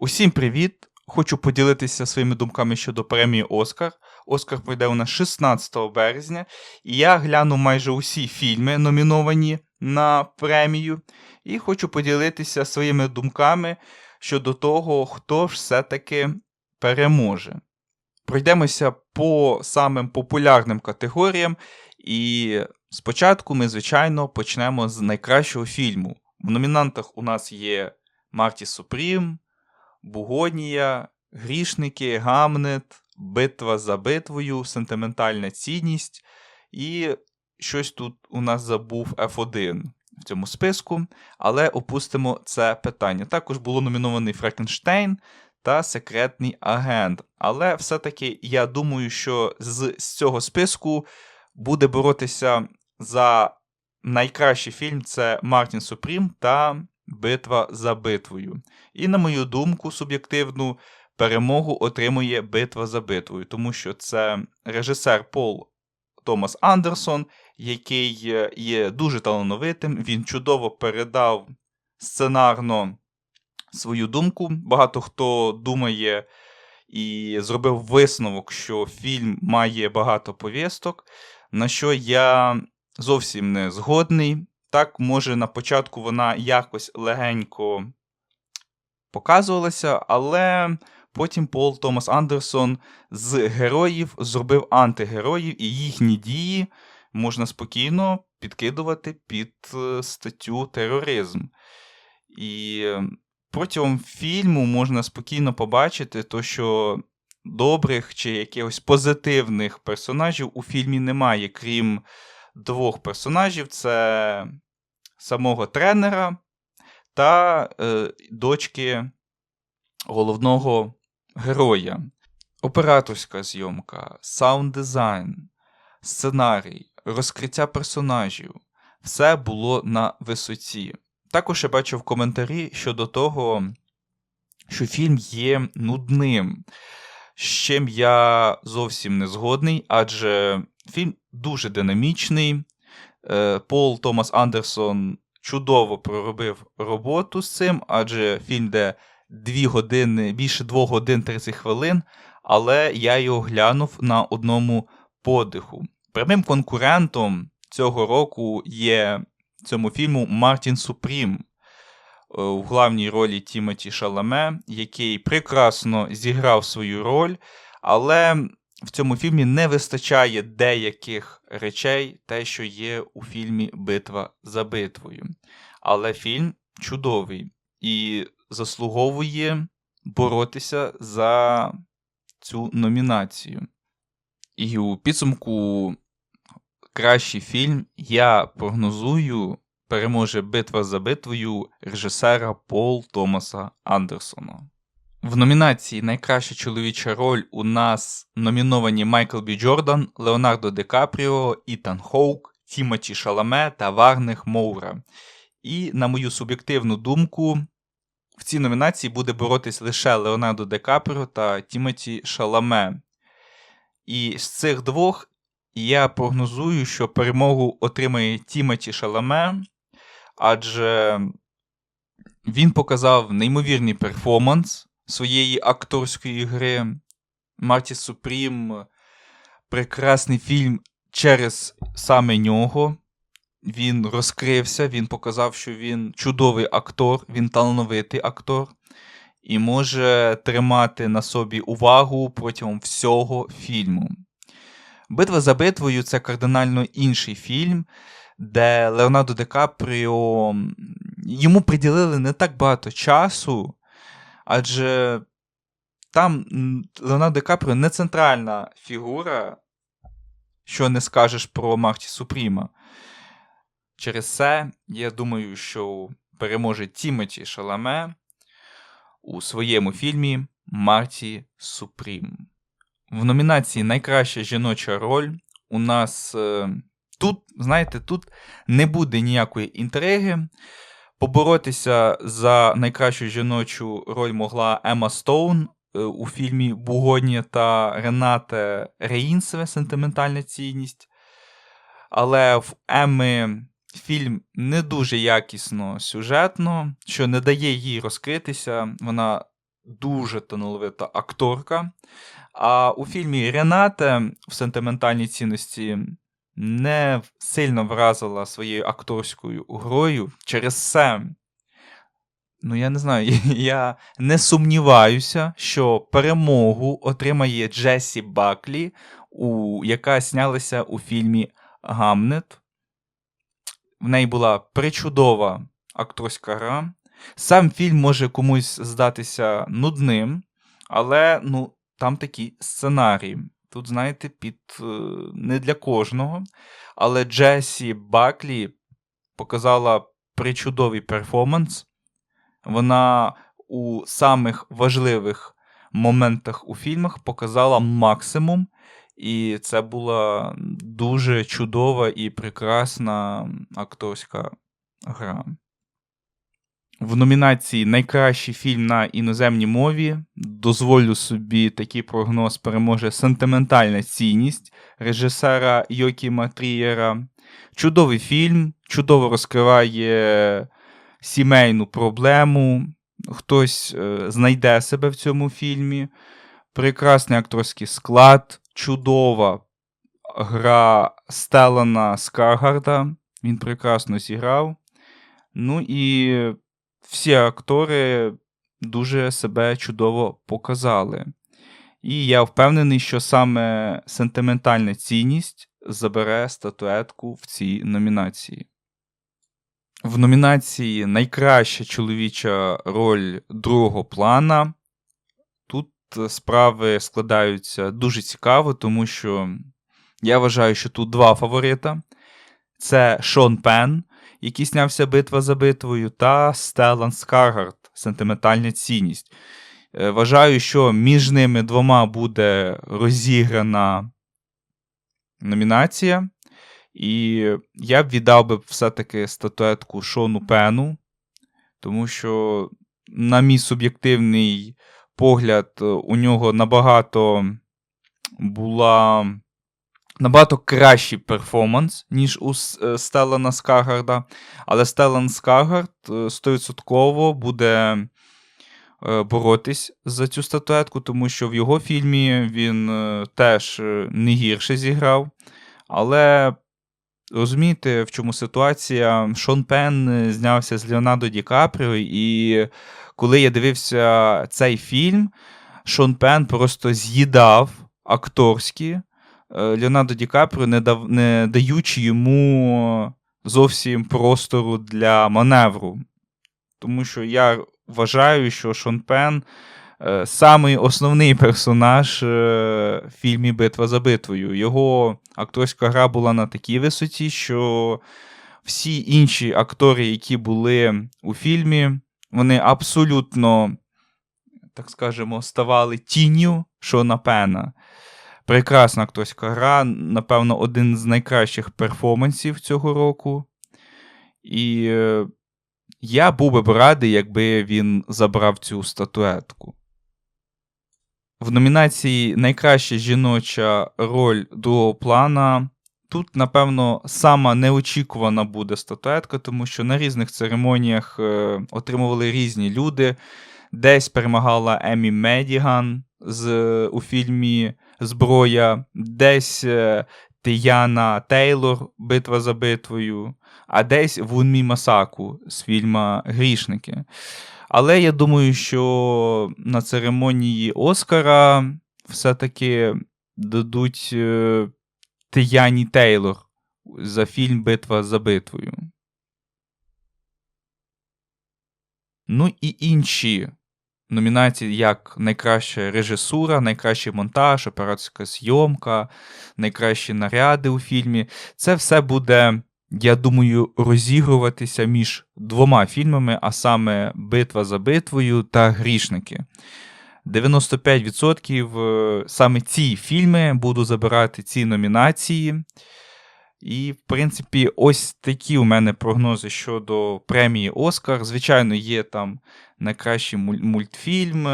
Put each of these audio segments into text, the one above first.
Усім привіт! Хочу поділитися своїми думками щодо премії Оскар. Оскар пройде у нас 16 березня, і я гляну майже усі фільми, номіновані на премію, і хочу поділитися своїми думками щодо того, хто ж все-таки переможе. Пройдемося по самим популярним категоріям, і спочатку ми, звичайно, почнемо з найкращого фільму. В номінантах у нас є Марті Супрім, Бугонія, Грішники, Гамнет, Битва за битвою, Сентиментальна цінність і щось тут у нас забув F1 в цьому списку, але опустимо це питання. Також було номінований Франкенштейн та Секретний агент. Але все-таки я думаю, що з цього списку буде боротися за найкращий фільм це Мартін Супрім та Битва за битвою. І, на мою думку, суб'єктивну, перемогу отримує Битва за битвою, тому що це режисер Пол Томас Андерсон, який є дуже талановитим, він чудово передав сценарно свою думку. Багато хто думає і зробив висновок, що фільм має багато повісток, на що я зовсім не згодний. Так, може, на початку вона якось легенько показувалася, але потім Пол Томас Андерсон з героїв зробив антигероїв, і їхні дії можна спокійно підкидувати під статтю тероризм. І протягом фільму можна спокійно побачити, то, що добрих чи якихось позитивних персонажів у фільмі немає, крім двох персонажів. Це самого тренера та дочки головного героя. Операторська зйомка, саунд-дизайн, сценарій, розкриття персонажів – все було на висоті. Також я бачив коментарі щодо того, що фільм є нудним, з чим я зовсім не згодний, адже фільм дуже динамічний. Пол Томас Андерсон чудово проробив роботу з цим, адже фільм де 2 години, більше 2 годин 30 хвилин, але я його глянув на одному подиху. Прямим конкурентом цього року є цьому фільму Мартін Супрім у главній ролі Тімоті Шаламе, який прекрасно зіграв свою роль, але в цьому фільмі не вистачає деяких речей, те, що є у фільмі «Битва за битвою». Але фільм чудовий і заслуговує боротися за цю номінацію. І у підсумку кращий фільм я прогнозую переможе «Битва за битвою» режисера Пол Томаса Андерсона. В номінації «Найкраща чоловіча роль» у нас номіновані Майкл Бі Джордан, Леонардо Ді Капріо, Ітан Хоук, Тімоті Шаламе та Вагнер Моура. І, на мою суб'єктивну думку, в цій номінації буде боротись лише Леонардо Ді Капріо та Тімоті Шаламе. І з цих двох я прогнозую, що перемогу отримає Тімоті Шаламе, адже він показав неймовірний перформанс своєї акторської гри. Марті Супрім – прекрасний фільм через саме нього. Він розкрився, він показав, що він чудовий актор, він талановитий актор і може тримати на собі увагу протягом всього фільму. «Битва за битвою» – це кардинально інший фільм, де Леонардо Ді Капріо, йому приділили не так багато часу, адже там Леонардо Ді Капріо не центральна фігура, що не скажеш про Марті Супріма. Через це, я думаю, що переможе Тімоті Шаламе у своєму фільмі «Марті Супрім». В номінації «Найкраща жіноча роль» у нас тут, знаєте, тут не буде ніякої інтриги. Поборотися за найкращу жіночу роль могла Емма Стоун у фільмі «Бугонія» та Рената Реїнсве «Сентиментальна цінність». Але в Емми фільм не дуже якісно сюжетно, що не дає їй розкритися. Вона дуже талановита акторка. А у фільмі Рената в сентиментальній цінності не сильно вразила своєю акторською грою. Через це, ну я не знаю, я не сумніваюся, що перемогу отримає Джесі Баклі, яка знялася у фільмі Гамнет. В неї була причудова акторська гра. Сам фільм може комусь здатися нудним, але там такий сценарій. Тут, знаєте, не для кожного. Але Джесі Баклі показала причудовий перформанс. Вона у самих важливих моментах у фільмах показала максимум. І це була дуже чудова і прекрасна акторська гра. В номінації «Найкращий фільм на іноземній мові» дозволю собі такий прогноз: переможе «Сентиментальна цінність» режисера Йокіма Трієра. Чудовий фільм, чудово розкриває сімейну проблему, хтось знайде себе в цьому фільмі. Прекрасний акторський склад, чудова гра Стеллана Скаргарда, він прекрасно зіграв. Ну і всі актори дуже себе чудово показали. І я впевнений, що саме «Сентиментальна цінність» забере статуетку в цій номінації. В номінації «Найкраща чоловіча роль другого плана» тут справи складаються дуже цікаво, тому що я вважаю, що тут два фаворита. Це Шон Пенн, який знявся «Битва за битвою», та Стеллан Скаргард «Сентиментальна цінність». Вважаю, що між ними двома буде розіграна номінація. І я б віддав би все-таки статуетку Шону Пенну, тому що, на мій суб'єктивний погляд, у нього набагато кращий перформанс, ніж у Стеллана Скаргарда. Але Стеллан Скаргард 100% буде боротись за цю статуетку, тому що в його фільмі він теж не гірше зіграв. Але розумієте, в чому ситуація? Шон Пенн знявся з Леонардо Ді Капріо, і коли я дивився цей фільм, Шон Пенн просто з'їдав акторські Леонардо Ді Капріо, не даючи йому зовсім простору для маневру. Тому що я вважаю, що Шон Пенн самий основний персонаж в фільмі «Битва за битвою». Його акторська гра була на такій висоті, що всі інші актори, які були у фільмі, вони абсолютно, так скажемо, ставали тінню Шона Пенна. Прекрасна акторська гра, напевно, один з найкращих перформансів цього року. І я був би радий, якби він забрав цю статуетку. В номінації «Найкраща жіноча роль другого плана» тут, напевно, сама неочікувана буде статуетка, тому що на різних церемоніях отримували різні люди. Десь перемагала Еммі Медіган у фільмі «Зброя», десь Тіяна Тейлор «Битва за битвою», а десь Вунмі Масаку з фільму «Грішники». Але я думаю, що на церемонії Оскара все-таки дадуть Тіяні Тейлор за фільм «Битва за битвою». Ну і інші номінації, як найкраща режисура, найкращий монтаж, операторська зйомка, найкращі наряди у фільмі. Це все буде, я думаю, розігруватися між двома фільмами, а саме «Битва за битвою» та «Грішники». 95% саме ці фільми будуть забирати ці номінації. І, в принципі, ось такі у мене прогнози щодо премії «Оскар». Звичайно, є там найкращий мультфільм,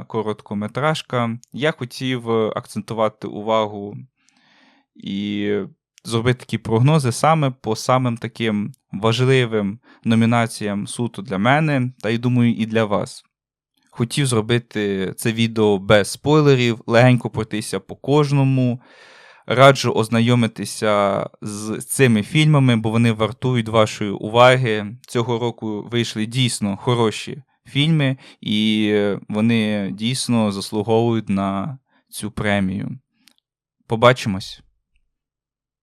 короткометражка. Я хотів акцентувати увагу і зробити такі прогнози саме по самим таким важливим номінаціям суто для мене, та й, думаю, і для вас. хотів зробити це відео без спойлерів, легенько пройтися по кожному. Раджу ознайомитися з цими фільмами, бо вони вартують вашої уваги. Цього року вийшли дійсно хороші фільми, і вони дійсно заслуговують на цю премію. Побачимось!